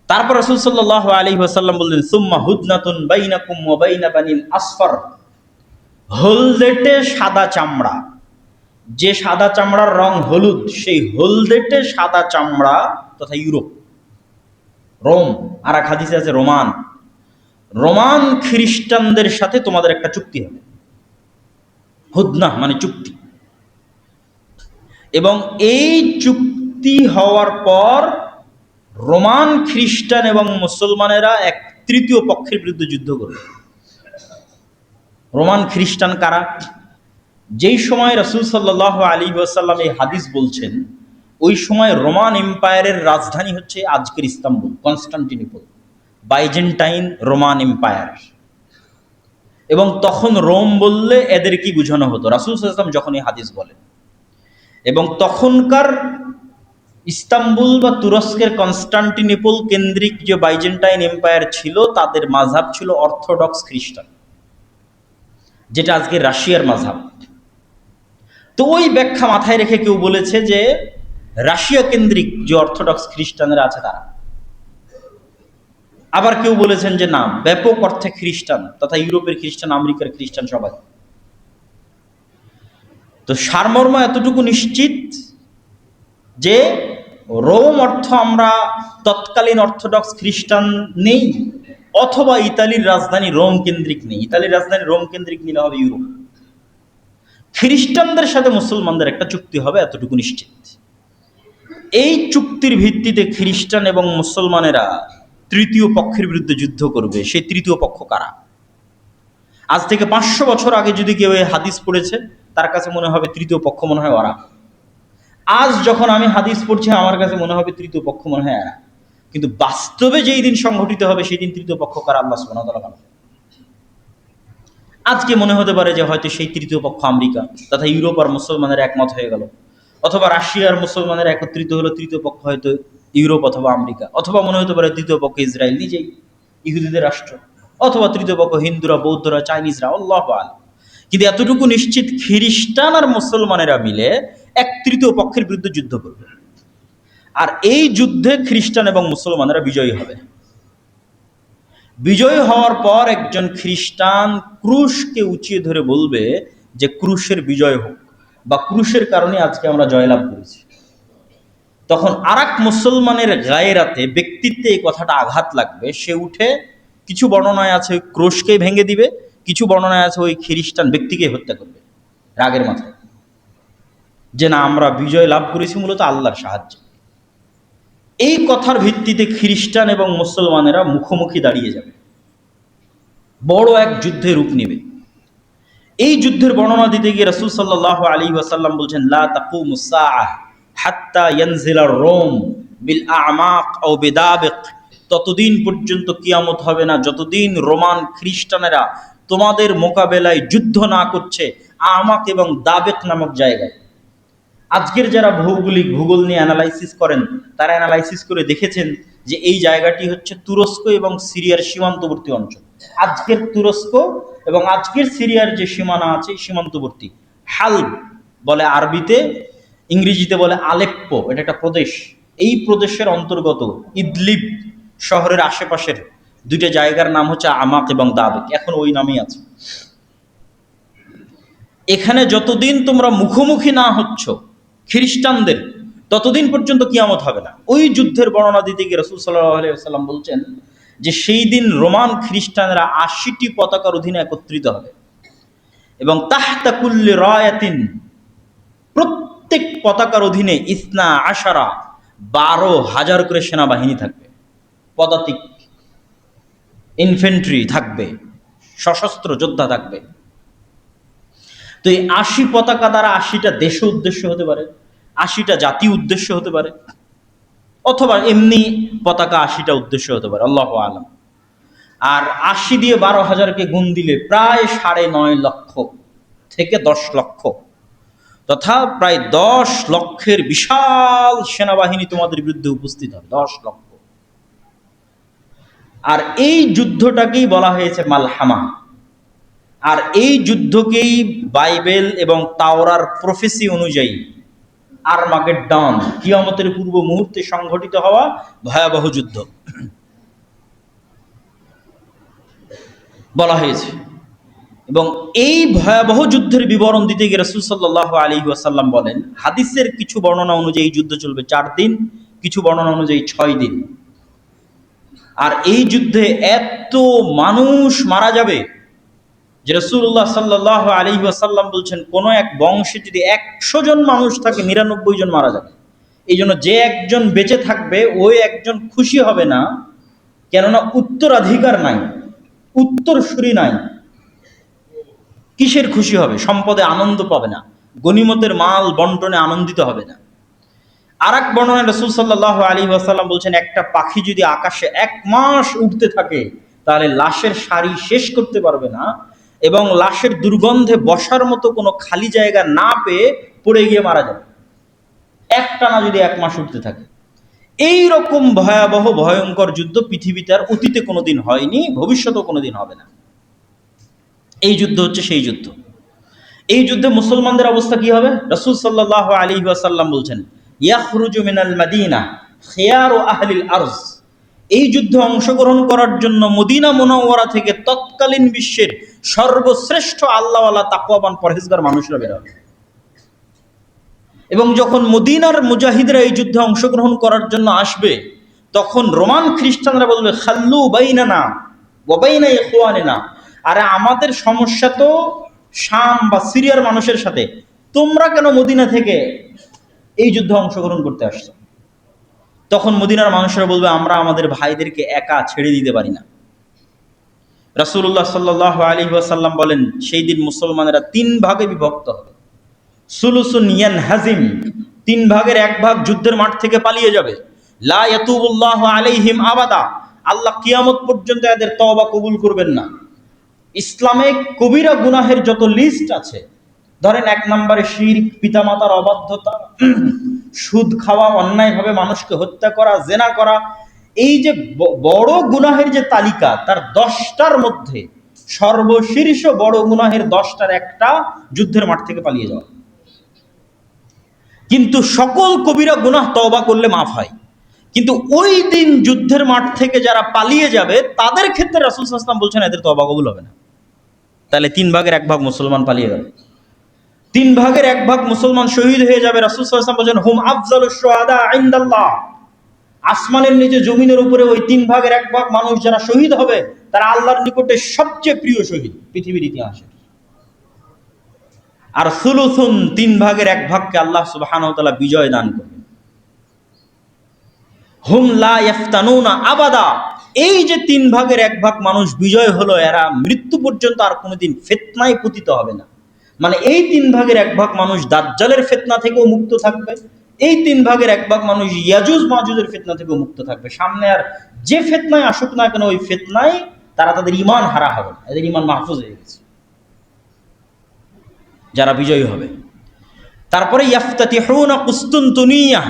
তারপর রাসূল সাল্লাল্লাহু আলাইহি ওয়াসাল্লাম বললেন, সুম্মা হুদনাতুন বাইনাকুম ওয়া বাইনা বানিল আসফর। হলদেটে সাদা চামড়া, যে সাদা চামড়ার রং হলুদ, সেই হলদেটে সাদা চামড়া তথা ইউরোপ, রোম, আর এক হাদিসে আছে রোমান, রোমান খ্রিস্টানদের সাথে তোমাদের একটা চুক্তি হবে। হুদনা মানে চুক্তি। এবং এই চুক্তি হওয়ার পর রোমান খ্রিস্টান এবং মুসলমানেরা এক তৃতীয় পক্ষের বিরুদ্ধে যুদ্ধ করবে। রোমান খ্রিস্টান কারা? যেই সময় রাসূল সাল্লাল্লাহু আলাইহি ওয়াসাল্লাম এই হাদিস বলছেন, ওই সময় রোমান এম্পায়ারের রাজধানী হচ্ছে আজকের Istanbul, Constantinople, Byzantine Roman empire. এবং তখন রোম বললে এদের কি বোঝানো হতো রাসূল সাল্লাল্লাহু আলাইহি ওয়াসাল্লাম যখন এই হাদিস বলেন। এবং তখনকার ইস্তাম্বুল বা তুরস্কের কনস্টান্টিনোপল কেন্দ্রিক যে বাইজেন্টাইন এম্পায়ার ছিল, তাদের মাযহাব ছিল অর্থোডক্স খ্রিস্টান, যেটা আজকে রাশিয়ার মাযহাব। তো ওই ব্যাখ্যা মাথায় রেখে কেউ বলেছে যে রাশিয়া কেন্দ্রিক যে অর্থোডক্স খ্রিস্টানরা আছে তারা। আবার কেউ বলেছেন যে না, ব্যাপক অর্থে খ্রিস্টান তথা ইউরোপের খ্রিস্টান, আমেরিকার খ্রিস্টান, সবাই। তো সারমর্ম এতটুকু নিশ্চিত যে রোম অর্থ আমরা তৎকালীন অর্থোডক্স খ্রিস্টান নেই, অথবা ইতালির রাজধানী রোম কেন্দ্রিক নেই। ইতালির রাজধানী রোম কেন্দ্রিক নিলে হবে ইউরোপ। খ্রিস্টানদের সাথে মুসলমানদের একটা চুক্তি হবে, এতটুকু নিশ্চিত। এই চুক্তির ভিত্তিতে খ্রিস্টান এবং মুসলমানেরা তৃতীয় পক্ষের বিরুদ্ধে যুদ্ধ করবে। সেই তৃতীয় পক্ষ কারা? আজ থেকে 500 বছর আগে যদি কেউ এই হাদিস পড়েছে, তার কাছে মনে হবে তৃতীয় পক্ষ মনে হয় ওরা। আজ যখন আমি হাদিস পড়ছি, আমার কাছে মনে হবে তৃতীয় পক্ষ মনে হয় এরা। কিন্তু বাস্তবে যেই দিন সংঘটিত হবে, সেই দিন তৃতীয় পক্ষ কারা আল্লাহ সুবহানাহু ওয়া তাআলা জানেন। আজকে মনে হতে পারে যে হয়তো সেই তৃতীয় পক্ষ আমেরিকা তথা ইউরোপ আর মুসলমানের একমত হয়ে গেল, অথবা রাশিয়ার মুসলমানের একত্রিত হলো, তৃতীয় পক্ষ হয়তো ইউরোপ অথবা আমেরিকা, অথবা মনে হতে পারে তৃতীয় পক্ষ ইসরায়েল নিজেই, ইহুদিদের রাষ্ট্র, অথবা তৃতীয় পক্ষ হিন্দুরা, বৌদ্ধরা, চাইনিজরা, আল্লাহু আ'লাম। কিন্তু এতটুকু নিশ্চিত, খ্রিস্টান আর মুসলমানেরা মিলে এক তৃতীয় পক্ষের বিরুদ্ধে যুদ্ধ করবে। আর এই যুদ্ধে খ্রিস্টান এবং মুসলমানেরা বিজয়ী হবে। বিজয়ী হওয়ার পর একজন খ্রিস্টান ক্রুশকে উঁচিয়ে ধরে বলবে যে ক্রুশের বিজয় হোক, বা ক্রুশের কারণে আজকে আমরা জয়লাভ করেছি। তখন আরেক মুসলমানের গায়েরাতে, ব্যক্তিত্বে এই কথাটা আঘাত লাগবে। সে উঠে, কিছু বর্ণনায় আছে ওই ক্রুশকেই ভেঙে দিবে, কিছু বর্ণনায় আছে ওই খ্রিস্টান ব্যক্তিকে হত্যা করবে রাগের মাথায়, যে না, আমরা বিজয় লাভ করেছি মূলত আল্লাহর সাহায্যে। এই কথার ভিত্তিতে খ্রিস্টান এবং মুসলমানেরা মুখোমুখি দাঁড়িয়ে যাবে, বড় এক যুদ্ধে রূপ নেবে। এই যুদ্ধের বর্ণনা দিতে গিয়ে রাসূল সাল্লাল্লাহু আলাইহি ওয়াসাল্লাম বলছেন, লা তাকুমুস সাআহ হাত্তা ইয়ানজিলা রোম বিল আ'মাক আও বিদাবিক। ততদিন পর্যন্ত কিয়ামত হবে না যতদিন রোমান খ্রিস্টানেরা তোমাদের মোকাবেলায় যুদ্ধ না করছে আমাক এবং দাবেক নামক জায়গায়। আজকের যারা ভূগোল নিয়ে অ্যানালাইসিস করেন, তারা অ্যানালাইসিস করে দেখেছেন যে এই জায়গাটি হচ্ছে তুরস্ক এবং সিরিয়ার সীমান্তবর্তী অঞ্চল। আজকের তুরস্ক এবং আজকের সিরিয়ার যে সীমানা আছে, সীমান্তবর্তী হালব বলে আরবিতে, ইংরেজিতে বলে আলেপ্পো, এটা একটা প্রদেশ। এই প্রদেশের অন্তর্গত ইদলিব শহরের আশেপাশের দুইটা জায়গার নাম হচ্ছে আমাক এবং দাবেক, এখন ওই নামেই আছে। এখানে যতদিন তোমরা মুখোমুখি না হচ্ছ খ্রিস্টানদের, ততদিন পর্যন্ত কিয়ামত হবে না। ওই যুদ্ধের বর্ণনা দিতে গিয়ে রাসূল সাল্লাল্লাহু আলাইহি ওয়াসাল্লাম বলছেন যে সেই দিন রোমান খ্রিস্টানরা 80টি পতাকার অধীনে একত্রিত হবে, এবং তাহতা কুল্লি রায়াতিন, প্রত্যেক পতাকার অধীনে ইসনা আশারা, 12,000 করে সেনাবাহিনী থাকবে, পদাতিক ইনফেন্ট্রি থাকবে, সশস্ত্র যোদ্ধা থাকবে। তো এই 80 পতাকা দ্বারা 80টা দেশ উদ্দেশ্য হতে পারে, 80টা জাতি উদ্দেশ্য হতে পারে, অথবা এমনি পতাকা 80টা উদ্দেশ্য হতে পারে, আল্লাহু আ'লাম। আর 80 দিয়ে 12,000কে গুণ দিলে প্রায় 9.5 লক্ষ থেকে 10 লক্ষ, তথা প্রায় 10 লক্ষের বিশাল সেনাবাহিনী তোমাদের বিরুদ্ধে উপস্থিত হবে, 10 লক্ষ। আর এই যুদ্ধটাকেই বলা হয়েছে মালহামা। আর এই যুদ্ধকেই বাইবেল এবং তাওরার প্রফেসি অনুযায়ী আরমাগেড্ডন, কিয়ামতের পূর্ব মুহূর্তে সংঘটিত হওয়া ভয়াবহ যুদ্ধ। বলা হয়েছে। এবং এই ভয়াবহ যুদ্ধের বিবরণ দিতে গিয়ে রাসূল সাল্লাল্লাহু আলাইহি ওয়াসাল্লাম বলেন, হাদিসের কিছু বর্ণনা অনুযায়ী যুদ্ধ চলবে 4 দিন, কিছু বর্ণনা অনুযায়ী 6 দিন। আর এই যুদ্ধে এত মানুষ মারা যাবে যে রাসূলুল্লাহ সাল্লাল্লাহু আলাইহি ওয়াসাল্লাম বলছেন, কোন এক বংশে যদি 100 জন মানুষ থাকে 99 জন মারা যাবে। এই জন্য যে একজন বেঁচে থাকবে ওই একজন খুশি হবে না, কেননা উত্তরাধিকার নাই, উত্তরসূরি নাই। কিসের খুশি হবে? সম্পদে আনন্দ পাবে না, গনিমতের মাল বন্টনে আনন্দিত হবে না। আর এক বর্ণনায় রাসূল সাল্লাল্লাহু আলাইহি ওয়াসাল্লাম বলছেন, একটা পাখি যদি আকাশে 1 মাস উঠতে থাকে তাহলে লাশের সারি শেষ করতে পারবে না, এবং লাশের দুর্গন্ধে বসার মতো কোনো খালি জায়গা না পেয়ে পড়ে গিয়ে মারা যাবে, একটানা যদি 1 মাস উঠতে থাকে। এই রকম ভয়াবহ ভয়ঙ্কর যুদ্ধ পৃথিবীতে আর অতীতে কোনোদিন হয়নি, ভবিষ্যতেও কোনোদিন হবে না। এই যুদ্ধ হচ্ছে সেই যুদ্ধ। এই যুদ্ধে মুসলমানদের অবস্থা কি হবে? রাসূল সাল্লাল্লাহু আলাইহি ওয়াসাল্লাম বলছেন, ইয়াখরুজু মিনাল মাদিনা খিয়ারু আহলিল আরজ। এই যুদ্ধে অংশগ্রহণ করার জন্য মদিনা মুনাওয়ারা থেকে তৎকালীন বিশ্বের সর্বশ্রেষ্ঠ আল্লাহওয়ালা তাকওয়াবান পরহেজগার মানুষরা বের হবে। এবং যখন মদিনার মুজাহিদরা এই যুদ্ধে অংশগ্রহণ করার জন্য আসবে, তখন রোমান খ্রিস্টানরা বলবে, খাল্লু বাইনানা ওয়া বাইনা ইখওয়ানিনা, আরে আমাদের সমস্যা তো শাম বা সিরিয়ার মানুষের সাথে, তোমরা কেন মদিনা থেকে এই যুদ্ধে অংশগ্রহণ করতে আসছো? তখন মদিনার মানুষেরা বলবে, আমরা আমাদের ভাইদেরকে একা ছেড়ে দিতে পারি না। রাসূলুল্লাহ সাল্লাল্লাহু আলাইহি ওয়াসাল্লাম বলেন, সেই দিন মুসলমানেরা 3 ভাগে বিভক্ত হবে। সুলুসুন ইয়ানহাজিম, 3 ভাগের 1 ভাগ যুদ্ধের মাঠ থেকে পালিয়ে যাবে। লা ইয়াতুবুল্লাহু আলাইহিম আবাদা, আল্লাহ কিয়ামত পর্যন্ত এদের তওবা কবুল করবেন না। ইসলামে কবিরা গুনাহের যত লিস্ট আছে, ধরেন 1 নম্বরে শিরক, পিতামাতার অবাধ্যতা, সুদ খাওয়া, অন্যায়ভাবে মানুষকে হত্যা করা, জেনা করা, এই যে বড় গুনাহের যে তালিকা, তার 10টার মধ্যে সর্বশীর্ষ বড় গুনাহের 10টার একটা যুদ্ধের মাঠ থেকে পালিয়ে যাওয়া। কিন্তু সকল কবিরা গুনাহ তওবা করলে মাফ হয়, কিন্তু ওই দিন যুদ্ধের মাঠ থেকে যারা পালিয়ে যাবে তাদের ক্ষেত্রে রাসূল সাল্লাল্লাহু আলাইহি ওয়াসাল্লাম বলছেন এদের তওবা কবুল হবে না। তাহলে 3 ভাগের 1 ভাগ মুসলমান পালিয়ে গেল, 3 ভাগের 1 ভাগ মুসলমান শহীদ হয়ে যাবে। রাসূল সাল্লাল্লাহু আলাইহি ওয়াসাল্লাম বলেন, হুম আফজালুশ শুহাদা ইনদাল্লাহ, আসমানের নিচে জমিনের উপরে ওই 3 ভাগের 1 ভাগ মানুষ যারা শহীদ হবে তারা আল্লাহর নিকটে সবচেয়ে প্রিয় শহীদ পৃথিবীর ইতিহাসে। আর সুলুসুন, 3 ভাগের 1 ভাগকে আল্লাহ সুবহানাহু ওয়া তাআলা বিজয় দান করবেন। হুম লা ইফতানুনা আবাদা, এই যে 3 ভাগের 1 ভাগ মানুষ বিজয় হলো, এরা মৃত্যু পর্যন্ত আর কোনোদিন ফিতনায় পতিত হবে না। মানে এই 3 ভাগের 1 ভাগ মানুষ দাজ্জালের ফিতনা থেকেও মুক্ত থাকবে, এই 3 ভাগের 1 ভাগ মানুষ ইয়াজুজ মাজুজের ফিতনা থেকেও মুক্ত থাকবে। সামনে আর যে ফিতনায় আসুক না কেন, ওই ফিতনায় তারা তাদের ঈমান হারা হবে না, এদের ঈমান মাহফুজ হয়ে গেছে যারা বিজয়ী হবে। তারপরে ইয়াফতাতিহুনা কুস্তুনতুনিয়া,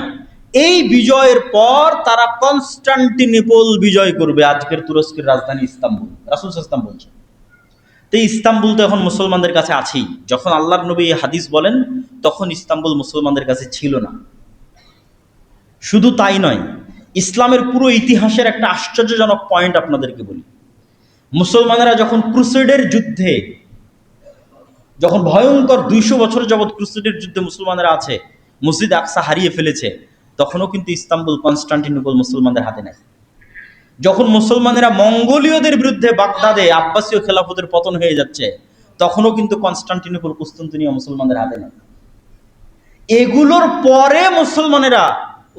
এই বিজয়ের পর তারা কনস্টান্টিনোপল বিজয় করবে, আজকের তুরস্কের রাজধানী ইস্তাম্বুল। রাসূল সাল্লাল্লাহু আলাইহি ওয়াসাল্লাম বলছেন। তো ইস্তাম্বুল তো এখন মুসলমানদের কাছে আছেই। যখন আল্লাহর নবী হাদিস বলেন তখন ইস্তাম্বুল মুসলমানদের কাছে ছিল না। শুধু তাই নয়, ইসলামের পুরো ইতিহাসের একটা আশ্চর্যজনক পয়েন্ট আপনাদেরকে বলি। মুসলমানেরা যখন ক্রুসেডের যুদ্ধে, যখন ভয়ঙ্কর 200 বছর যাবৎ ক্রুসেডের যুদ্ধে মুসলমানেরা আছে, মসজিদ আকসা হারিয়ে ফেলেছে, তখনও কিন্তু ইস্তাম্বুল, কনস্টান্টিনোপল মুসলমানদের হাতে নেয়। যখন মুসলমানেরা মঙ্গোলীয়দের বিরুদ্ধে বাগদাদে আব্বাসীয় খেলাফতের পতন হয়ে যাচ্ছে, তখনও কিন্তু কনস্টান্টিনোপল, কুস্তুনতুনিয়া মুসলমানদের হাতে নেয়। এগুলোর পরে মুসলমানেরা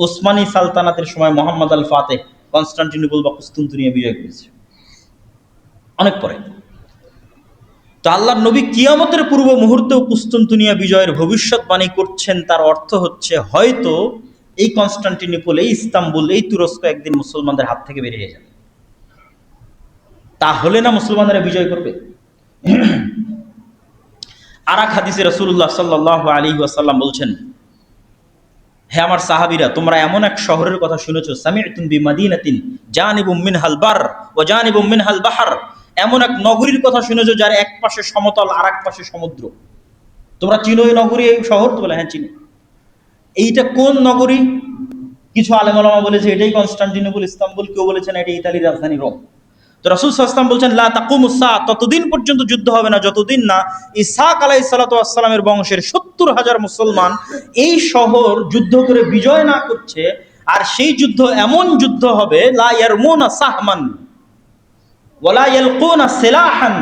ওসমানী সালতানাতের সময় মোহাম্মদ আল ফাতেহ কনস্টান্টিনোপল বা কুস্তুনতুনিয়া বিজয় করেছে, অনেক পরে। তো আল্লাহর নবী কিয়ামতের পূর্ব মুহূর্তেও কুস্তুনতুনিয়া বিজয়ের ভবিষ্যৎবাণী করছেন। তার অর্থ হচ্ছে, হয়তো এই কনস্টান্টিনোপল, এই ইস্তাম্বুল, এই তুরস্ক একদিন মুসলমানদের হাত থেকে বেরিয়ে যাবে। তাহলে না মুসলমানেরা বিজয় করবে। আর এক হাদিসে রাসূলুল্লাহ সাল্লাল্লাহু আলাইহি ওয়াসাল্লাম বলছেন, হে আমার সাহাবীরা, তোমরা এমন এক শহরের কথা শুনেছো, সামি'তুম বিমাদিনাতিন জানিবুম মিনহাল বার ওয়া জানিবুম মিনহাল বাহর, এমন এক নগরীর কথা শুনেছো যার এক পাশে সমতল আর এক পাশে সমুদ্র। তোমরা চিনো এই নগরী, এই শহর? তো বলে, হ্যাঁ চিনি। এইটা কোন নগরী? কিছু আলেম ওলামা বলেছে এটাই কনস্টান্টিনোপল, ইস্তাম্বুল। কেউ বলেছেন এটা ইতালির রাজধানী রোম। তো রাসূল সাল্লাল্লাহু আলাইহি ওয়াসাল্লাম বলছেন লা তাকুমুস সাআ, ততদিন পর্যন্ত যুদ্ধ হবে না যতদিন না ইসহাক আলাইহিস সালাতু ওয়াস সালামের বংশের ৭০,০০০ মুসলমান এই শহর যুদ্ধ করে বিজয় না করছে। আর সেই যুদ্ধ এমন যুদ্ধ হবে লা ইয়ারমুনা সাহমান ওয়ালা ইয়ালকুনা সিলাহান,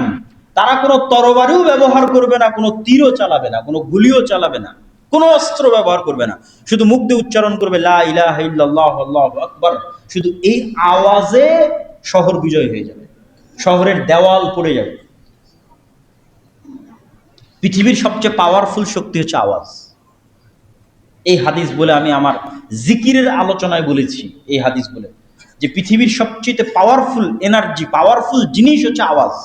তারা কোনো তরবারিও ব্যবহার করবে না, কোনো তীরও চালাবে না, কোনো গুলিও চালাবে না, কোনো অস্ত্র ব্যবহার করবে না, শুধু মুখ দিয়ে উচ্চারণ করবে লা ইলাহা ইল্লাল্লাহু আল্লাহু আকবার। শুধু এই আওয়াজে শহর বিজয় হয়ে যাবে, শহরের দেওয়াল পড়ে যাবে। পৃথিবীর সবচেয়ে পাওয়ারফুল শক্তি হচ্ছে আওয়াজ। এই হাদিস বলে আমি আমার জিকিরের আলোচনায় বলেছি, এই হাদিস বলে যে পৃথিবীর সবচেয়ে পাওয়ারফুল এনার্জি, পাওয়ারফুল জিনিস হচ্ছে আওয়াজ।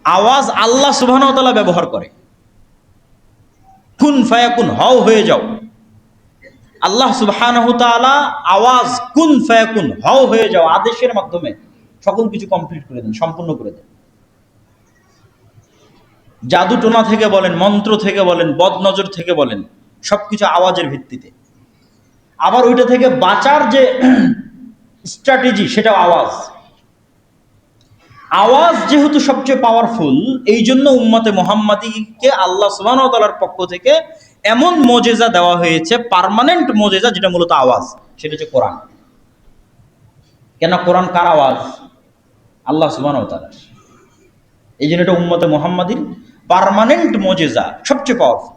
আওয়াজ আল্লাহ সুবহানাহু ওয়া তাআলা ব্যবহার করে। কুন ফায়াকুন, হও হয়ে যাও। আল্লাহ সুবহানাহু ওয়া তাআলা আওয়াজ কুন ফায়াকুন, হও হয়ে যাও আদেশের মাধ্যমে সকল কিছু কমপ্লিট করে দেন, সম্পূর্ণ করে দেন। জাদু টোনা থেকে বলেন, মন্ত্র থেকে বলেন, বদনজর থেকে বলেন, সবকিছু আওয়াজের ভিত্তিতে। আবার ওইটা থেকে বাঁচার যে স্ট্র্যাটেজি, সেটাও আওয়াজ। আওয়াজ যেহেতু সবচেয়ে পাওয়ারফুল, এই জন্য উম্মতে মুহাম্মাদীকে আল্লাহ সুবহানাহু ওয়া তাআলার পক্ষ থেকে এমন মুজিজা দেওয়া হয়েছে, পার্মানেন্ট মুজিজা, যেটা মূলত আওয়াজ, সেটা হচ্ছে কোরআন। কেন কোরআন কার আওয়াজ? আল্লাহ সুবহানাহু ওয়া তাআলার। এই জন্য এটা উম্মতে মুহাম্মাদীর পার্মানেন্ট মুজিজা, সবচেয়ে পাওয়ারফুল।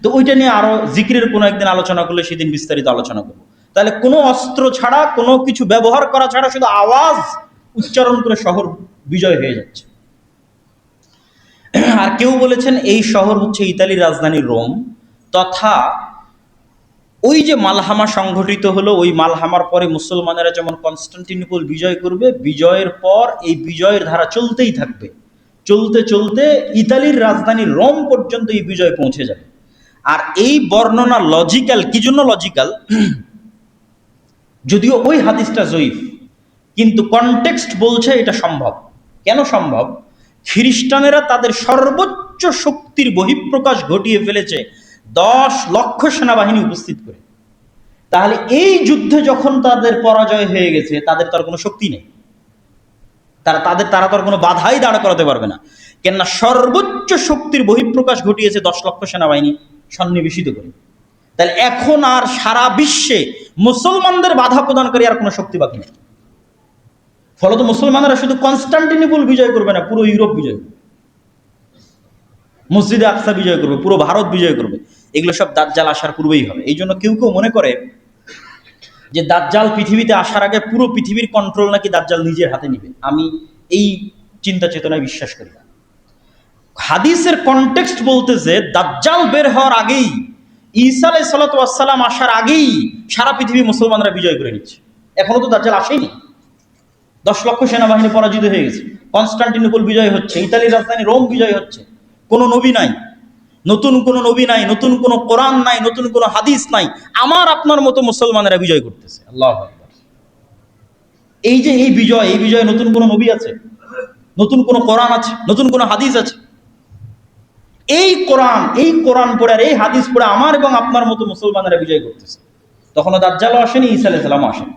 তো ওইটা নিয়ে আরো জিকিরের কোনো একদিন আলোচনা করলে সেদিন বিস্তারিত আলোচনা করবো। তাহলে কোনো অস্ত্র ছাড়া, কোনো কিছু ব্যবহার করা ছাড়া শুধু আওয়াজ উচ্চারণ করে শহর বিজয় হয়ে যাচ্ছে। আর কেউ বলেছেন এই শহর হচ্ছে ইতালির রাজধানী রোম, তথা ওই যে মালহামা সংঘটিত হলো, ওই মালহামার পরে মুসলমানেরা যেমন কনস্টান্টিনোপল বিজয় করবে, বিজয়ের পর এই বিজয়ের ধারা চলতেই থাকবে, চলতে চলতে ইতালির রাজধানী রোম পর্যন্ত এই বিজয় পৌঁছে যাবে। আর এই বর্ণনা লজিক্যাল, কি জন্য লজিক্যাল? যদিও ওই হাদিসটা জয়ীফ, কিন্তু কনটেক্সট বলছে এটা সম্ভব। কেন সম্ভব? খ্রিস্টানেরা তাদের সর্বোচ্চ শক্তির বহিঃপ্রকাশ ঘটিয়ে ফেলেছে 10 লক্ষ সেনাবাহিনী উপস্থিত করে। তাহলে এই যুদ্ধে যখন তাদের পরাজয় হয়ে গেছে, তাদের তো আর কোনো শক্তি নেই, তারা তো আর কোনো বাধাই দাঁড় করাতে পারবে না। কেননা সর্বোচ্চ শক্তির বহিঃপ্রকাশ ঘটিয়েছে 10 লক্ষ সেনাবাহিনী সন্নিবেশিত করে। তাহলে এখন আর সারা বিশ্বে মুসলমানদের বাধা প্রদানকারী আর কোনো শক্তি বাকি নেই। ফলত মুসলমানরা শুধু কনস্টান্টিনোপল বিজয় করবে না, পুরো ইউরোপ বিজয় করবে, মসজিদে আকসা বিজয় করবে, পুরো ভারত বিজয় করবে। এগুলো সব দাজ্জাল আসার পূর্বেই হবে। এই জন্য কেউ কেউ মনে করে যে দাজ্জাল পৃথিবীতে আসার আগে পুরো পৃথিবীর কন্ট্রোল নাকি দাজ্জাল নিজের হাতে নিবে। আমি এই চিন্তা চেতনায় বিশ্বাস করি না। হাদিসের কনটেক্সট বলতেছে দাজ্জাল বের হওয়ার আগেই, ঈসা আলাইহিস সালাতু ওয়াস সালাম আসার আগেই সারা পৃথিবী মুসলমানরা বিজয় করে নিচ্ছে। এখনো তো দাজ্জাল আসেনি। 10 লক্ষ সেনাবাহিনী পরাজিত হয়ে গেছে, কনস্টান্টিনোপল বিজয় হচ্ছে, ইতালির রাজধানী রোম বিজয় হচ্ছে। কোনো নবী নাই, নতুন কোনো নবী নাই, নতুন কোনো কোরআন নাই, নতুন কোনো হাদিস নাই, আমার আপনার মতো মুসলমানেরা বিজয় করতেছে। আল্লাহু আকবার। এই যে এই বিজয় নতুন কোনো নবী আছে, নতুন কোনো কোরআন আছে, নতুন কোনো হাদিস আছে? এই কোরআন পড়ে আর এই হাদিস পড়ে আমার এবং আপনার মতো মুসলমানেরা বিজয় করতেছে। তখনও দাজ্জালও আসেনি, ঈসা আলাইহিস সালামও আসেনি।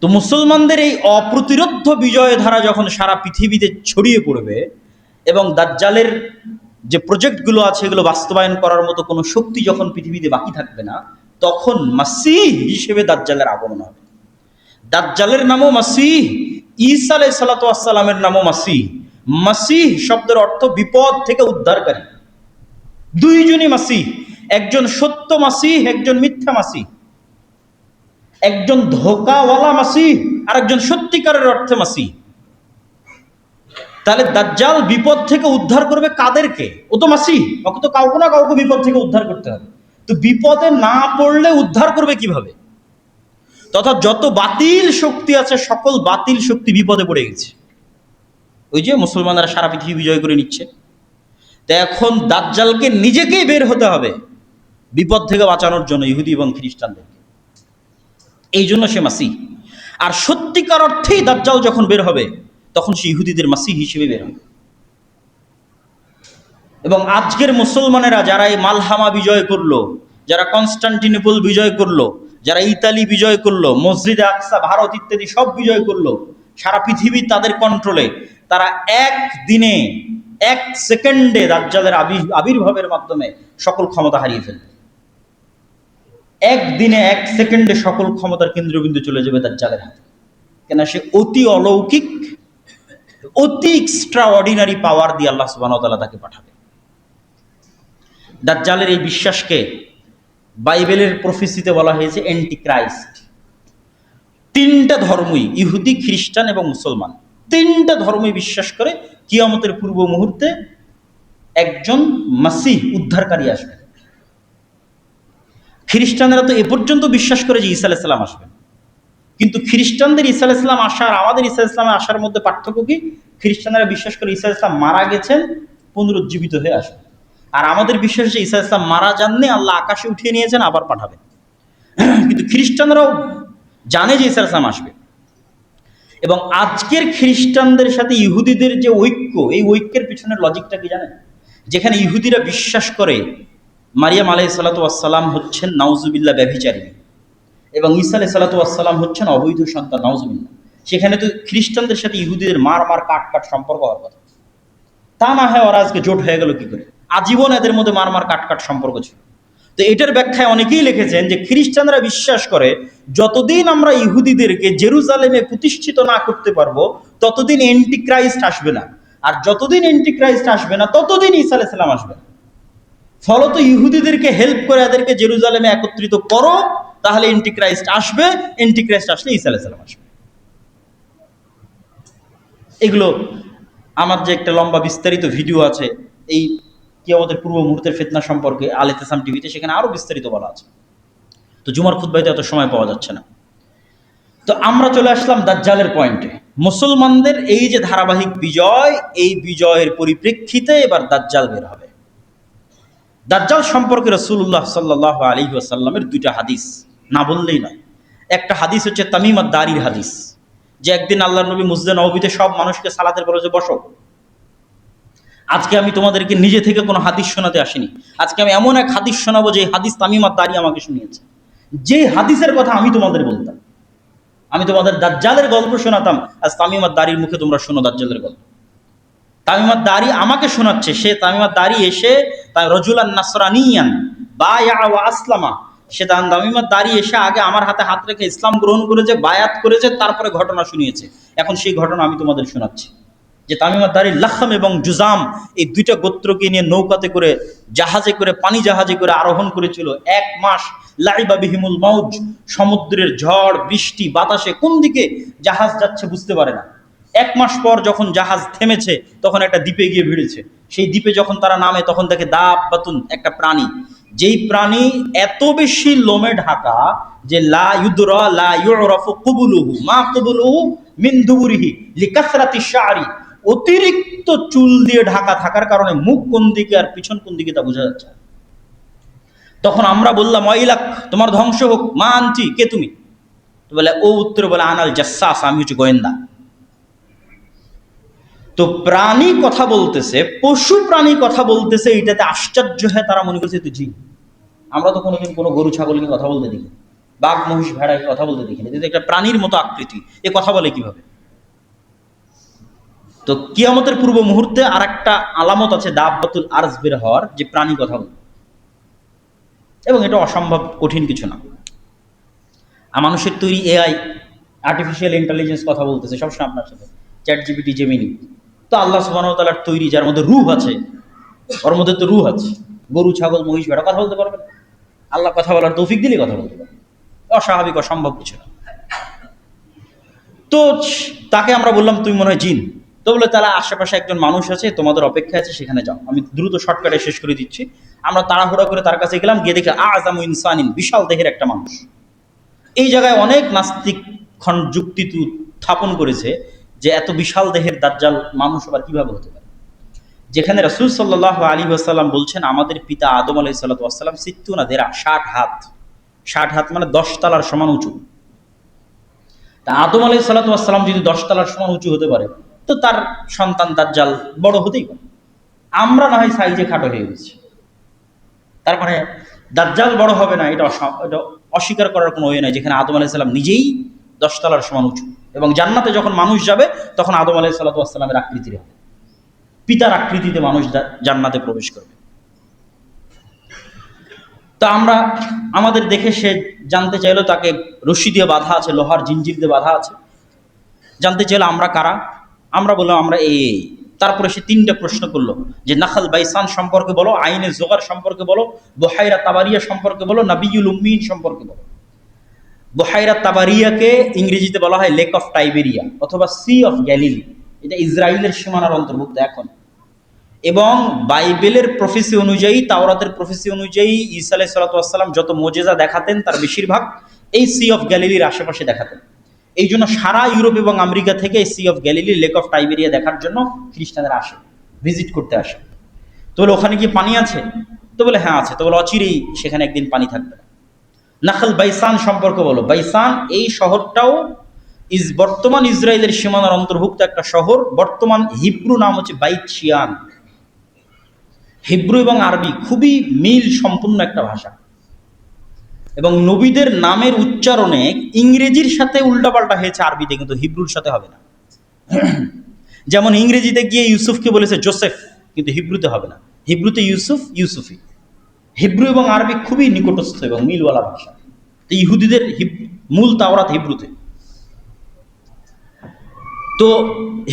তো মুসলমানদের এই অপ্রতিরোধ্য বিজয় ধারা যখন সারা পৃথিবীতে ছড়িয়ে পড়বে এবং দাজ্জালের যে প্রজেক্টগুলো আছে এগুলো বাস্তবায়ন করার মতো কোনো শক্তি যখন পৃথিবীতে বাকি থাকবে না, তখন মাসীহ হিসেবে দাজ্জালের আগমন হবে। দাজ্জালের নামও মাসীহ, ঈসা আলাইহিস সালাতু ওয়াস সালামের নামও মাসীহ। মাসীহ শব্দের অর্থ বিপদ থেকে উদ্ধারকারী। দুইজনই মাসীহ, একজন সত্য মাসীহ, একজন মিথ্যা মাসীহ। একজন ধোঁকাওয়ালা মাসীহ আর একজন সত্যিকারের অর্থে মাসীহ। তাহলে দাজ্জাল বিপদ থেকে উদ্ধার করবে কাদেরকে? ও তো মাসীহ, ওকে তো কাউকে না কাউকে বিপদ থেকে উদ্ধার করতে হবে। তো বিপদে না পড়লে উদ্ধার করবে কিভাবে? তথা যত বাতিল শক্তি আছে সকল বাতিল শক্তি বিপদে পড়ে গেছে। ওই যে মুসলমানরা সারা পৃথিবী বিজয় করে নিচ্ছে। তো এখন দাজ্জালকে নিজেকেই বের হতে হবে বিপদ থেকে বাঁচানোর জন্য, ইহুদি এবং খ্রিস্টানদেরকে। এই জন্য সে মাসীহ। আর সত্যিকার অর্থেই দাজ্জাল যখন বের হবে তখন সে ইহুদিদের মাসীহ হিসেবে বের হবে। এবং আজকের মুসলমানেরা যারা এই মালহামা বিজয় করলো, যারা কনস্টান্টিনোপল বিজয় করলো, যারা ইতালি বিজয় করলো, মসজিদে আকসা, ভারত ইত্যাদি সব বিজয় করলো, সারা পৃথিবী তাদের কন্ট্রোলে, তারা এক দিনে, এক সেকেন্ডে দাজ্জালের আবির্ভাবের মাধ্যমে সকল ক্ষমতা হারিয়ে ফেলবে। একদিনে, এক সেকেন্ডে সকল ক্ষমতার কেন্দ্রবিন্দু চলে যাবে দাজ্জালের হাতে। কেন? সে অতি অলৌকিক, অতি এক্সট্রা অর্ডিনারি পাওয়ার দিয়ে আল্লাহ সুবহানাহু ওয়া তাআলা তাকে পাঠাবে। দাজ্জালের এই বিশ্বাসকে বাইবেলের প্রফেসিতে বলা হয়েছে অ্যান্টিক্রাইস্ট। তিনটা ধর্মই, ইহুদি, খ্রিস্টান এবং মুসলমান, তিনটা ধর্মই বিশ্বাস করে কিয়ামতের পূর্ব মুহূর্তে একজন মাসিহ, উদ্ধারকারী আসবে। খ্রিস্টানরা তো এ পর্যন্ত বিশ্বাস করে যে ঈসা আলাইহিস সালাম আসবেন, কিন্তু খ্রিস্টানদের ঈসা আলাইহিস সালাম আসার, আমাদের ঈসা আলাইহিস সালামের আসার মধ্যে পার্থক্য কি? খ্রিস্টানরা বিশ্বাস করে ঈসা আলাইহিস সালাম মারা গেছেন, পুনরুজ্জীবিত হয়ে আসবেন। আর আমাদের বিশ্বাস যে ঈসা আলাইহিস সালাম মারা যাননি, আল্লাহ আকাশে উঠিয়ে নিয়েছেন, আবার পাঠাবেন। কিন্তু খ্রিস্টানরাও জানে যে ঈসা আলাইহিস সালাম আসবে। এবং আজকের খ্রিস্টানদের সাথে ইহুদিদের যে ঐক্য, এই ঐক্যের পিছনের লজিকটা কি জানেন? যেখানে ইহুদিরা বিশ্বাস করে মারিয়াম আলাইহিস সালাতু ওয়াস সালাম হচ্ছেন নাউজুবিল্লাহ ব্যভিচারিণী, এবং ঈসা আলাইহিস সালাতু ওয়াস সালাম হচ্ছেন অবৈধ সন্তান, নাউজুবিল্লাহ। সেখানে তো খ্রিস্টানদের সাথে ইহুদিদের মার কাট সম্পর্ক হওয়ার কথা। তা না হয় ওরা আজকে জোট হয়ে গেল কি করে? আজীবন এদের মধ্যে মার কাট সম্পর্ক ছিল। তো এটার ব্যাখ্যায় অনেকেই লিখেছেন যে খ্রিস্টানরা বিশ্বাস করে যতদিন আমরা ইহুদিদেরকে জেরুজালেমে প্রতিষ্ঠিত না করতে পারবো, ততদিন অ্যান্টিক্রাইস্ট আসবে না, আর যতদিন অ্যান্টিক্রাইস্ট আসবে না, ততদিন ঈসা আলাইহিস সালাম আসবে না। ফলত ইহুদিদেরকে হেল্প করে এদেরকে জেরুজালেমে একত্রিত করো, তাহলে অ্যান্টিক্রাইস্ট আসবে, অ্যান্টিক্রাইস্ট আসলে ঈসা আলাইহিস সালাম আসবে। এগুলো আমার যে একটা লম্বা বিস্তারিত ভিডিও আছে এই কিয়ামতের পূর্ব মুহূর্তের ফিতনা সম্পর্কে, আল ইতিসাম টিভিতে, সেখানে আরো বিস্তারিত বলা আছে। তো জুমার খুতবাতে এত সময় পাওয়া যাচ্ছে না। তো আমরা চলে আসলাম দাজ্জালের পয়েন্টে। মুসলমানদের এই যে ধারাবাহিক বিজয়, এই বিজয়ের পরিপ্রেক্ষিতে এবার দাজ্জাল বের হবে। দাজ্জাল সম্পর্কে রাসূলুল্লাহ সাল্লাল্লাহু আলাইহি ওয়াসাল্লামের দুইটা হাদিস না বললেই নয়। একটা হাদিস হচ্ছে তামিম আদ-দারির হাদিস, যে একদিন আল্লাহর নবী মসজিদে নববীতে সব মানুষকে সালাতের পরে বসো। আজকে আমি তোমাদেরকে নিজে থেকে কোনো হাদিস শোনাতে আসিনি, আজকে আমি এমন এক হাদিস শোনাবো যে হাদিস তামিম আদ-দারি আমাকে শুনিয়েছে। যে হাদিসের কথা আমি তোমাদের বলতাম, আমি তোমাদের দাজ্জালের গল্প শোনাতাম, আজ তামিম আদ-দারির মুখে তোমরা শোনো দাজ্জালের গল্প। তামিম আদ-দারি আমাকে শোনাচ্ছে। সে তামিম আদ-দারি এসে রজুলান নাসরানিয়ান বায়া ওয়া আসলামা, সে তামিম আদ-দারি এসে আগে আমার হাতে হাত রেখে ইসলাম গ্রহণ করেছে, বায়াত করেছে, তারপরে ঘটনা শুনিয়েছে। এখন সেই ঘটনা আমি তোমাদের শোনাচ্ছি, যে তামিম আদ-দারি লাখম এবং জুজাম এই দুইটা গোত্রকে নিয়ে নৌকাতে করে, জাহাজে করে, পানি জাহাজে করে আরোহণ করেছিল 1 মাস। লাইবা বিহিমুল মাউজ, সমুদ্রের ঝড়, বৃষ্টি, বাতাসে কোন দিকে জাহাজ যাচ্ছে বুঝতে পারে না। 1 মাস পর যখন জাহাজ থেমেছে, তখন একটা দ্বীপে গিয়ে ভিড়েছে। সেই দ্বীপে যখন তারা নামে, তখন দেখে দাব্বাতুন, একটা প্রাণী, যেই প্রাণী এত বেশি লোমে ঢাকা যে লা ইউদরা লা ইউরাফু কুবুলুহু মা কুবুলুহু মিন দুবুরিহি লিকাসরাতি শারি, অতিরিক্ত চুল দিয়ে ঢাকা থাকার কারণে মুখ কোন দিকে আর পিছন কোন দিকে তা বোঝা যাচ্ছে। তখন আমরা বললাম ওয়াইলাক, তোমার ধ্বংস হোক, মা আনতি, কে তুমি? তো বলে, ও উত্তরে বলে, আনাল জাসসাস, আমি হচ্ছে গোয়েন্দা। তো প্রাণী কথা বলতেছে, পশু প্রাণী কথা বলতেছে, এটাতে আশ্চর্য হয়, তারা মনে করছে তো জি, আমরা তো কোনোদিন কোনো গরু ছাগলকে কথা বলতে দেখি, বাঘ মহিষ ভেড়াকে কথা বলতে দেখি না, কিন্তু একটা প্রাণীর মতো আকৃতি, এ কথা বলে কিভাবে? তো কিয়ামতের পূর্ব মুহূর্তে আর একটা আলামত আছে দাব্বাতুল আরজ বের হওয়ার, যে প্রাণী কথা বলে, এবং এটা অসম্ভব কঠিন কিছু না। মানুষের তৈরি এআই, আর্টিফিশিয়াল ইন্টেলিজেন্স কথা বলতেছে সবসময় আপনার সাথে, চ্যাট জিপিটি, জেমিনি। তো আল্লাহ সুবহানাহু ওয়া তাআলার তৈরি, যার মধ্যে রূহ আছে, ওর মধ্যে তো রূহ আছে। গরু ছাগল মহিষ ভেড়া কথা বলতে পারবে না? আল্লাহ কথা বলার তৌফিক দিলে কথা বলতে পারবে, অস্বাভাবিক অসম্ভব কিছু না। তো তাকে আমরা বললাম, তুমি মনে হয় জিন। তো বলে, তাহলে আশেপাশে একজন মানুষ আছে, তোমাদের অপেক্ষা আছে, সেখানে যাও। আমি দ্রুত শর্টকাটে শেষ করে দিচ্ছি। আমরা তাড়াহুড়া করে তার কাছে গেলাম, গিয়ে দেখি আযামু ইনসানিন, বিশাল দেহের একটা মানুষ। এই জায়গায় অনেক নাস্তিক যুক্তি স্থাপন করেছে যে এত বিশাল দেহের দাজ্জাল মানুষ আবার কিভাবে হতে পারে, যেখানে রাসূল সাল্লাল্লাহু আলাইহি ওয়াসাল্লাম বলছেন আমাদের পিতা আদম আলাইহিস সালাতু ওয়াস সালাম 60 হাত, 60 হাত মানে 10 তলার সমান উঁচু। তা আদম আলাইহিস সালাতু ওয়াস সালাম যদি 10 তলার সমান উঁচু হতে পারে, তো তার সন্তান দাজ্জাল বড় হতেই পারে। আমরা না হয় সাইজে খাটো হয়ে গেছি, তারপরে দাজ্জাল বড় হবে না, এটা অস্বীকার করার কোনো ওয়ে নাই, যেখানে আদম আলাইহিস সালাম নিজেই 10 তলার সমান উঁচু, এবং জান্নাতে যখন মানুষ যাবে তখন আদম আলাইহিস সালামের আকৃতির হবে, পিতার আকৃতিতে মানুষ জান্নাতে প্রবেশ করবে। তো আমরা আমাদের দেখে সে জানতে চাইলো, তাকে রশি দিয়ে বাঁধা আছে, লোহার জিঞ্জির দিয়ে বাঁধা আছে। জানতে চাইলো আমরা কারা, আমরা বললাম আমরা এই। তারপরে সে 3টে প্রশ্ন করলো যে নাখাল বাইসান সম্পর্কে বলো, আইনে জোগার সম্পর্কে বলো, বহাইরা তাবারিয়া সম্পর্কে বলো, নাবিয়ুল উম্মিন সম্পর্কে বলো। বহাইরা তাবারিয়াকে ইংরেজিতে বলা হয় লেক অফ টাইবেরিয়া অথবা সি অফ গ্যালিলি, এটা ইসরায়েলের সীমানার অন্তর্ভুক্ত এখন। এবং বাইবেলের প্রফেসি অনুযায়ী, তাওরাতের প্রফেসি অনুযায়ী ঈসা আলাইহিস সালাম যত মোজেজা দেখাতেন তার বেশিরভাগ এই সি অফ গ্যালিলির আশেপাশে দেখাতেন। এই জন্য সারা ইউরোপ এবং আমেরিকা থেকে sea of Galilee, lake of Tiberias দেখার জন্য খ্রিস্টানরা আসে, ভিজিট করতে আসে। তো বলে ওখানে কি পানি আছে? তো বলে হ্যাঁ আছে। তো বলে অচিরেই সেখানে একদিন পানি থাকবে না। নাখাল বাইসান সম্পর্কে বলো। বাইসান এই শহরটাও বর্তমান ইসরায়েলের সীমানার অন্তর্ভুক্ত একটা শহর। বর্তমান হিব্রু নাম হচ্ছে বাইত শিয়ান। হিব্রু এবং আরবি খুবই মিল সম্পূর্ণ একটা ভাষা, এবং নবীদের নামের উচ্চারণে ইংরেজির সাথে উল্টাপাল্টা হয়েছে আরবিতে, কিন্তু হিব্রুর সাথে হবে না। যেমন ইংরেজিতে গিয়ে ইউসুফকে বলেছে জোসেফ, কিন্তু হিব্রুতে হবে না। হিব্রুতে ইউসুফ, ইউসুফি। হিব্রু এবং আরবি খুবই নিকটস্থ এবং মিলওয়ালা ভাষা। তো ইহুদিদের মূল তাওরাত হিব্রুতে। তো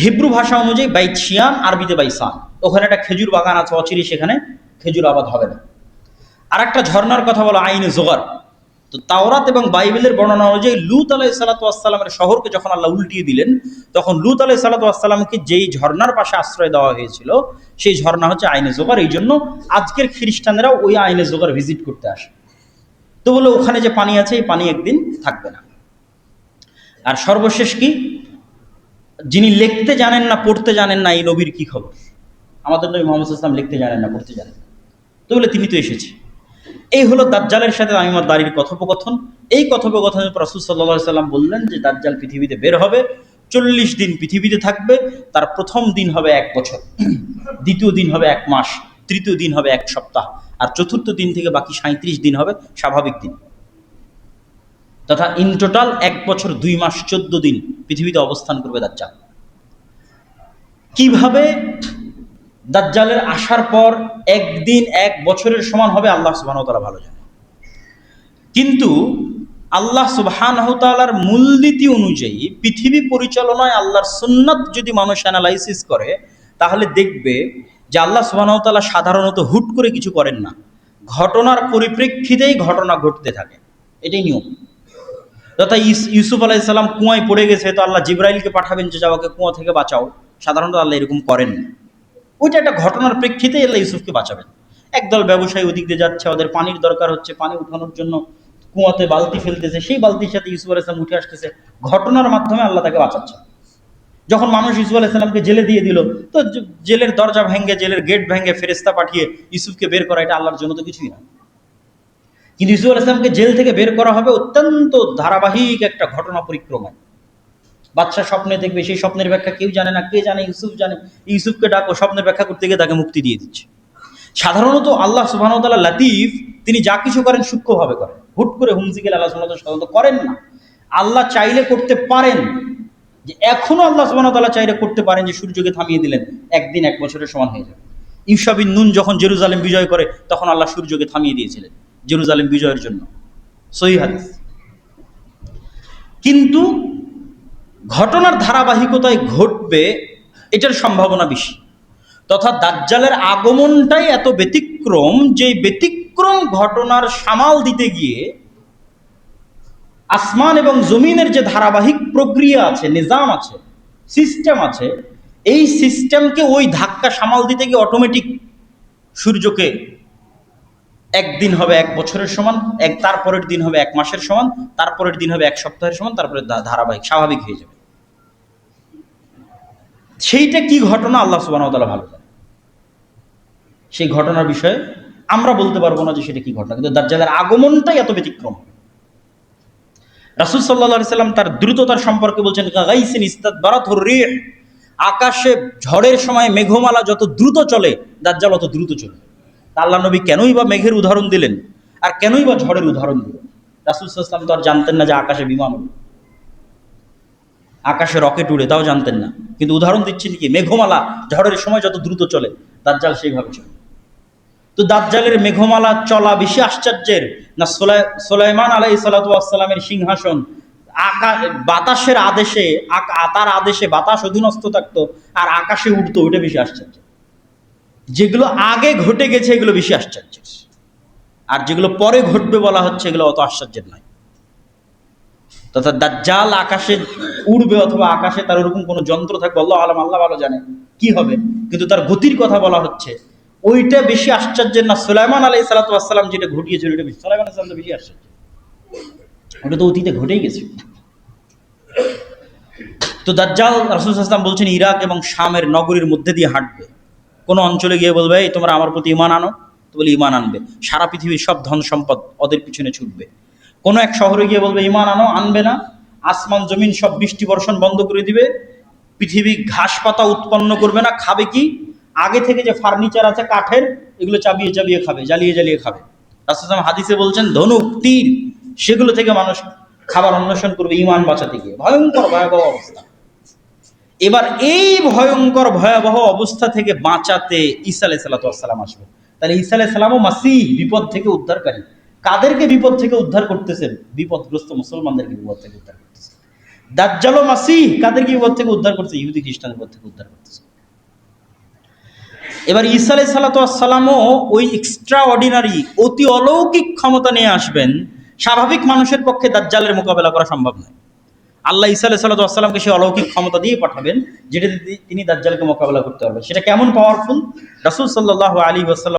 হিব্রু ভাষা অনুযায়ী বাইত শিয়ান, আরবিতে বাইসান। ওখানে একটা খেজুর বাগান আছে, অচিরে সেখানে খেজুর আবাদ হবে না। আর একটা ঝর্ণার কথা বলো আইনে জোগার। তো তাওরাত এবং বাইবেলের বর্ণনা অনুযায়ী লূত আলাইহিস সালামের শহরকে যখন আল্লাহ উল্টিয়ে দিলেন, তখন লূত আলাইহিস সালামকে যেই ঝর্ণার পাশে আশ্রয় দেওয়া হয়েছিল সেই ঝর্ণা হচ্ছে আইনে জোগার। এই জন্য আজকের খ্রিস্টানেরা ওই আইনে জোগার ভিজিট করতে আসে। তো বলে ওখানে যে পানি আছে, এই পানি একদিন থাকবে না। আর সর্বশেষ কি, যিনি লিখতে জানেন না, পড়তে জানেন না, এই নবীর কি খবর? আমাদের নবী মুহাম্মদ সাল্লাল্লাহু আলাইহি ওয়াসাল্লাম লিখতে জানেন না, পড়তে জানেন না। তো বলে তিনি তো এসেছে। এই হলো দাজ্জালের সাথে তামিমাত দারির কথোপকথন। এই কথোপকথনে রাসূল সাল্লাল্লাহু আলাইহি ওয়াসাল্লাম বললেন যে দাজ্জাল পৃথিবীতে বের হবে, 40 দিন পৃথিবীতে থাকবে। তার প্রথম দিন হবে 1 বছর, দ্বিতীয় দিন হবে 1 মাস, তৃতীয় দিন হবে 1 সপ্তাহ, আর চতুর্থ দিন থেকে বাকি 37 দিন হবে স্বাভাবিক দিন। তথা ইন টোটাল 1 বছর 2 মাস 14 দিন পৃথিবীতে অবস্থান করবে দাজ্জাল। কিভাবে দাজ্জালের আসার পর একদিন 1 বছরের সমান হবে আল্লাহ সুবহানাহু ওয়া তাআলা ভালো জানেন। কিন্তু আল্লাহ সুবহানাহু ওয়া তাআলার মূলনীতি অনুযায়ী পৃথিবী পরিচালনায় আল্লাহর সুন্নাত যদি মানুষ অ্যানালাইসিস করে, তাহলে দেখবে যে আল্লাহ সুবহানাহু ওয়া তাআলা সাধারণত হুট করে কিছু করেন না, ঘটনার পরিপ্রেক্ষিতেই ঘটনা ঘটতে থাকে। এটাই নিয়ম। তথা ইউসুফ আলাইহিস সালাম কুয়ায় পড়ে গেছে, তো আল্লাহ জিবরাইলকে পাঠাবেন যে যাওয়াকে কুয়া থেকে বাঁচাও। সাধারণত আল্লাহ এরকম করেন না। ওইটা একটা ঘটনার প্রেক্ষিতে আল্লাহ ইউসুফকে বাঁচাবেন। একদল ব্যবসায়ী ওদিক দিয়ে যাচ্ছে, ওদের পানির দরকার হচ্ছে, পানি উঠানোর জন্য কুয়াতে বালতি ফেলতেছে, সেই বালতির সাথে ইউসুফ আলাইহিস সালাম উঠে আসতেছে, ঘটনার মাধ্যমে আল্লাহ তাকে বাঁচাচ্ছে। যখন মানুষ ইউসুফ আলাইহিস সালামকে জেলে দিয়ে দিল, তো জেলের দরজা ভেঙে, জেলের গেট ভেঙে ফেরেশতা পাঠিয়ে ইউসুফকে বের করা, এটা আল্লাহর জন্য তো কিছুই না। কিন্তু ইউসুফ আলাইহিস সালামকে জেল থেকে বের করা হবে অত্যন্ত ধারাবাহিক একটা ঘটনা পরিক্রমায়। বাদশা স্বপ্নে দেখবে, সেই স্বপ্নের ব্যাখ্যা কেউ জানে না, কে জানে? ইউসুফ জানে। ইউসুফকে ডাকো, স্বপ্নের ব্যাখ্যা করতে গিয়ে তাকে মুক্তি দিয়ে দিচ্ছে। সাধারণত আল্লাহ সুবহানাহু ওয়া তাআলা লাতিফ, তিনি যা কিছু করেন সূক্ষ্মভাবে করেন, হুট করে হুমজিকে আল্লাহ সুবহানাহু ওয়া তাআলা সাধারণত করেন না। আল্লাহ চাইলে করতে পারেন, যে এখনো আল্লাহ সুবহানাহু ওয়া তাআলা চাইলে করতে পারেন যে সূর্যকে থামিয়ে দিলেন, একদিন 1 বছরের সমান হয়ে যাবে। ইউশা বিন নুন যখন জেরুজালেম বিজয় করে, তখন আল্লাহ সূর্যকে থামিয়ে দিয়েছিলেন জেরুজালেম বিজয়ের জন্য, সহিহ হাদিস। কিন্তু ঘটনার ধারাবাহিকতায় ঘটবে, এটার সম্ভাবনা বেশি। তথা দাজ্জালের আগমনটাই এত ব্যতিক্রম, যে ব্যতিক্রম ঘটনার সামাল দিতে গিয়ে আসমান এবং জমিনের যে ধারাবাহিক প্রক্রিয়া আছে, নিজাম আছে, সিস্টেম আছে, এই সিস্টেমকে ওই ধাক্কা সামাল দিতে গিয়ে অটোমেটিক সূর্যকে একদিন হবে 1 বছরের সমান, তারপরের দিন হবে 1 মাসের সমান, তারপরের দিন হবে 1 সপ্তাহের সমান, তারপরে ধারাবাহিক স্বাভাবিক হয়ে যাবে। সেইটা কি ঘটনা আল্লাহ সুবহানাহু ওয়া তাআলা ভালো জানেন। সেই ঘটনার বিষয়ে আমরা বলতে পারবো না যে সেটা কি ঘটনা, কিন্তু দাজ্জালের আগমনটাই এত ব্যতিক্রম। রাসূল সাল্লাল্লাহু আলাইহি সাল্লাম তার দ্রুততার সম্পর্কে বলছেন, গাইসিন ইস্তাদবারাতুর রিহ, আকাশে ঝড়ের সময় মেঘমালা যত দ্রুত চলে, দাজ্জাল অত দ্রুত চলে। আল্লাহ নবী কেনই বা মেঘের উদাহরণ দিলেন, আর কেনই বা ঝড়ের উদাহরণ দিলেন? রাসূল সাল্লাল্লাহু আলাইহি ওয়াসাল্লাম তো আর জানতেন না যে আকাশে বিমান উড়ে, আকাশে রকেট উড়ে, তাও জানতেন না। কিন্তু উদাহরণ দিচ্ছেন কি, মেঘমালা ঝড়ের সময় যত দ্রুত চলে, দাজ্জাল সেইভাবে চলে। তো দাজ্জালের মেঘমালা চলা বেশি আশ্চর্যের না সুলাইমান আলাইহিস সালাতু ওয়াস সালামের সিংহাসন বাতাসের আদেশে, তার আদেশে বাতাস অধীনস্থ থাকতো আর আকাশে উঠতো, ওইটা বেশি আশ্চর্য। যেগুলো আগে ঘটে গেছে এগুলো বেশি আশ্চর্যের, আর যেগুলো পরে ঘটবে বলা হচ্ছে এগুলো অত আশ্চর্যের নয়। তথা দাজ্জাল আকাশে উড়বে অথবা আকাশে তার ওরকম কোনো যন্ত্র থাকবে, আল্লাহ আলাম, আল্লাহ ভালো জানে কি হবে, কিন্তু তার গতির কথা বলা হচ্ছে, ওইটা বেশি আশ্চর্যের না সুলাইমান আলাইহিস সালাতু ওয়াস সালাম যেটা ঘটিয়েছিল ওইটা বেশি, সুলাইমান আলাইহিস সালাম তো বেশি আশ্চর্য, ওটা তো অতীতে ঘটেই গেছে। তো দাজ্জাল রাসূল সাল্লাল্লাহু আলাইহি ওয়াসাল্লাম বলছেন ইরাক এবং শামের নগরীর মধ্যে দিয়ে হাঁটবে, কোনো অঞ্চলে গিয়ে বলবে এই তোমরা আমার প্রতি ঈমান আনো, তো বলে ঈমান আনবে, সারা পৃথিবীর সব ধন সম্পদ ওদের পিছনে ছুটবে। কোনো এক শহরে গিয়ে বলবে ঈমান আনো, আনবে না, আসমান জমিন সব বৃষ্টি বর্ষণ বন্ধ করে দিবে, পৃথিবী ঘাস পাতা উৎপন্ন করবে না, খাবে কি, আগে থেকে যে ফার্নিচার আছে কাঠের, এগুলো চাবিয়ে চাবিয়ে খাবে, জ্বালিয়ে জ্বালিয়ে খাবে। রাসূল সাল্লাল্লাহু আলাইহি ওয়াসাল্লাম হাদিসে বলছেন ধনুক তীর সেগুলো থেকে মানুষ খাবার অন্বেষণ করবে ঈমান বাঁচাতে গিয়ে। ভয়ঙ্কর ভয়াবহ অবস্থা। এবার এই ভয়ঙ্কর ভয়াবহ অবস্থা থেকে বাঁচাতে ঈসা আলাইহিস সালাতু ওয়াস সালাম আসবে। তাহলে ঈসা আলাইহিস সালামও মাসিহ, বিপদ থেকে উদ্ধারকারী। কাদেরকে বিপদ থেকে উদ্ধার করতেছেন? বিপদগ্রস্ত মুসলমানদেরকে বিপদ থেকে উদ্ধার করতেছেন। দাজ্জালও মাসিহ, কাদেরকে বিপদ থেকে উদ্ধার করছে? ইহুদি খ্রিস্টানদের বিপদ থেকে উদ্ধার করতেছে। এবার ঈসা আলাইহিস সালাতু ওয়াস সালামও ওই এক্সট্রা অর্ডিনারি, অতি অলৌকিক ক্ষমতা নিয়ে আসবেন। স্বাভাবিক মানুষের পক্ষে দাজ্জালের মোকাবেলা করা সম্ভব নয়। আল্লাহ ঈসা আলাইহিস সালাতু ওয়াস সালামকে সেই অলৌকিক ক্ষমতা দিয়ে পাঠাবেন যেটা তিনি দাজ্জালকে মোকাবেলা করতে পারবেন। সেটা কেমন পাওয়ারফুল? রাসূল সাল্লাল্লাহু আলাইহি ওয়াসাল্লাম